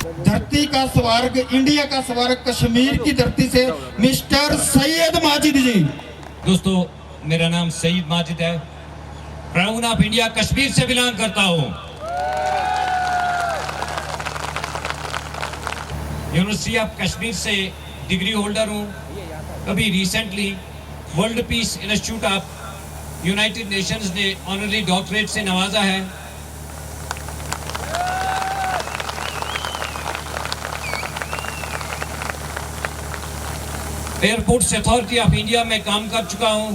धरती का स्वर्ग, इंडिया का स्वर्ग कश्मीर की धरती से मिस्टर सैयद माजिद जी। दोस्तों, मेरा नाम सईद माजिद है, क्राउन ऑफ इंडिया कश्मीर से बिलोंग करता हूं। यूनिवर्सिटी ऑफ कश्मीर से डिग्री होल्डर हूं। अभी recently world peace institute of United Nations ने ऑनररी डॉक्टरेट से नवाजा है। एयरपोर्ट्स अथॉरिटी ऑफ इंडिया में काम कर चुका हूं।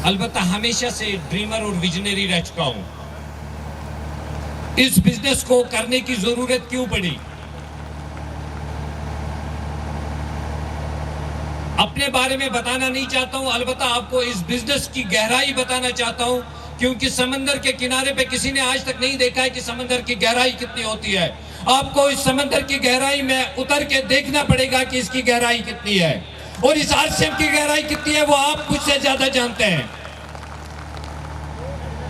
अलबत्ता हमेशा से ड्रीमर और विजनरी रह चुका हूं। इस बिजनेस को करने की जरूरत क्यों पड़ी? अपने बारे में बताना नहीं चाहता हूं, अलबत्ता आपको इस बिजनेस की गहराई बताना चाहता हूं, क्योंकि समंदर के किनारे पे किसी ने आज तक नहीं देखा है कि समंदर की गहराई कितनी होती है। आपको इस समंदर की गहराई में उतर के देखना पड़ेगा कि इसकी गहराई कितनी है, और इस आरसीएम की गहराई कितनी है वो आप मुझसे ज्यादा जानते हैं।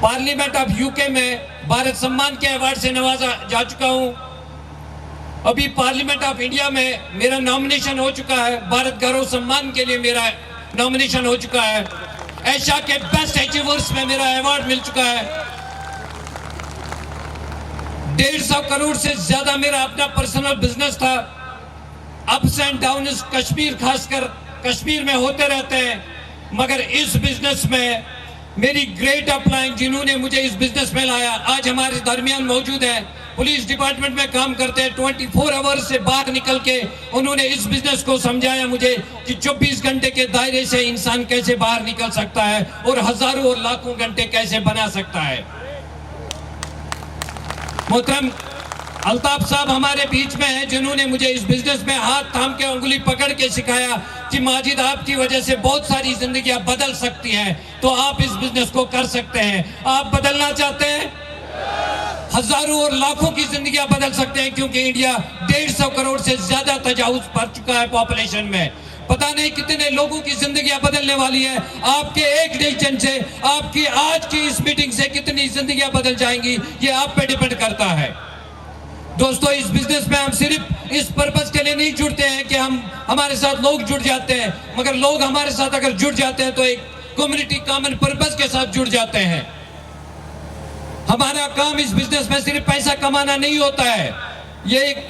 पार्लियामेंट ऑफ यूके में भारत सम्मान के अवार्ड से नवाजा जा चुका हूं। अभी पार्लियामेंट ऑफ इंडिया में मेरा नॉमिनेशन हो चुका है। भारत गौरव सम्मान के लिए मेरा नॉमिनेशन हो चुका है। एशिया के बेस्ट अचीवर्स में मेरा अवार्ड मिल चुका है। 150 करोड़ से ज्यादा मेरा अपना पर्सनल बिजनेस था। अप्स एंड डाउन कश्मीर, खासकर कश्मीर में होते रहते हैं, मगर इस बिजनेस में मेरी ग्रेट अपलाइन जिन्होंने मुझे इस बिजनेस में लाया आज हमारे दरमियान मौजूद है। पुलिस डिपार्टमेंट में काम करते हैं। 24 आवर्स से बाहर निकल के उन्होंने इस बिजनेस को समझाया मुझे कि 24 घंटे के दायरे से इंसान कैसे बाहर निकल सकता है और हजारों और लाखों घंटे कैसे बना सकता है। मोहतरम अल्ताफ साहब हमारे बीच में हैं, जिन्होंने मुझे इस बिजनेस में हाथ थाम के उंगली पकड़ के सिखाया कि माजिद, आपकी वजह से बहुत सारी जिंदगियां बदल सकती हैं, तो आप इस बिजनेस को कर सकते हैं। आप बदलना चाहते हैं? हजारों और लाखों की जिंदगियां बदल सकते हैं, क्योंकि इंडिया 150 करोड़ से ज्यादा तजावुज कर चुका है पॉपुलेशन में। पता नहीं कितने लोगों की जिंदगियां बदलने वाली है। आपके एक डिसीजन से, आपकी आज की इस मीटिंग से कितनी जिंदगियां बदल जाएंगी, ये आप पे डिपेंड करता है। दोस्तों, इस बिजनेस में हम सिर्फ इस पर्पस के लिए नहीं जुड़ते हैं कि हमारे साथ लोग जुड़ जाते हैं, मगर लोग हमारे साथ अगर जुड़ जाते हैं तो एक कम्युनिटी कॉमन पर्पस के साथ जुड़ जाते हैं। हमारा काम इस बिजनेस में सिर्फ पैसा कमाना नहीं होता है, ये एक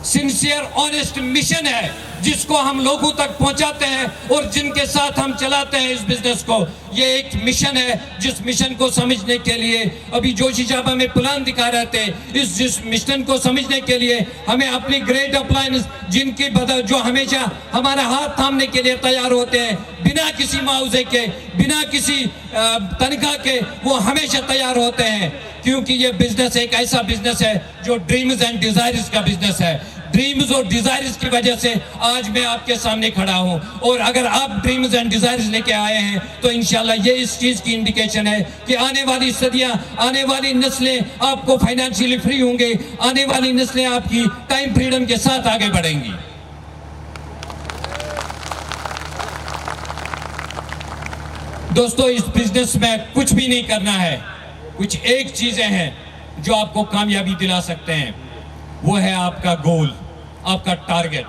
सिंसियर ऑनेस्ट मिशन है जिसको हम लोगों तक पहुंचाते हैं और जिनके साथ हम चलाते हैं इस बिजनेस को। ये एक मिशन है, जिस मिशन को समझने के लिए अभी जोशी साहब हमें प्लान दिखा रहे थे। जिस मिशन को समझने के लिए हमें अपनी ग्रेट अपलायंस, जिनकी जो हमेशा हमारा हाथ थामने के लिए तैयार होते हैं, बिना किसी मुआवजे के, बिना किसी तनख्वाह के, वो हमेशा तैयार होते हैं, क्योंकि ये बिजनेस एक ऐसा बिजनेस है जो ड्रीम्स एंड डिजायर्स का बिजनेस है। ड्रीम्स और डिजायर्स की वजह से आज मैं आपके सामने खड़ा हूं, और अगर आप ड्रीम्स एंड डिजायर्स लेके आए हैं तो इंशाल्लाह ये इस चीज की इंडिकेशन है कि आने वाली सदियां, आने वाली नस्लें आपको फाइनेंशियली फ्री होंगे, आने वाली नस्लें आपकी टाइम फ्रीडम के साथ आगे बढ़ेंगी। दोस्तों, इस बिजनेस में कुछ भी नहीं करना है, कुछ एक चीजें हैं जो आपको कामयाबी दिला सकते हैं। वो है आपका गोल, आपका टारगेट।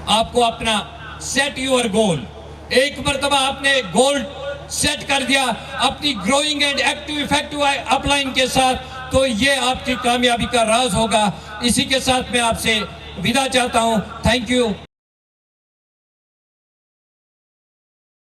आपको अपना सेट योर गोल। एक मर्तबा आपने गोल सेट कर दिया अपनी growing and active effective upline के साथ, तो ये आपकी कामयाबी का राज होगा। इसी के साथ मैं आपसे विदा चाहता हूं। Thank you.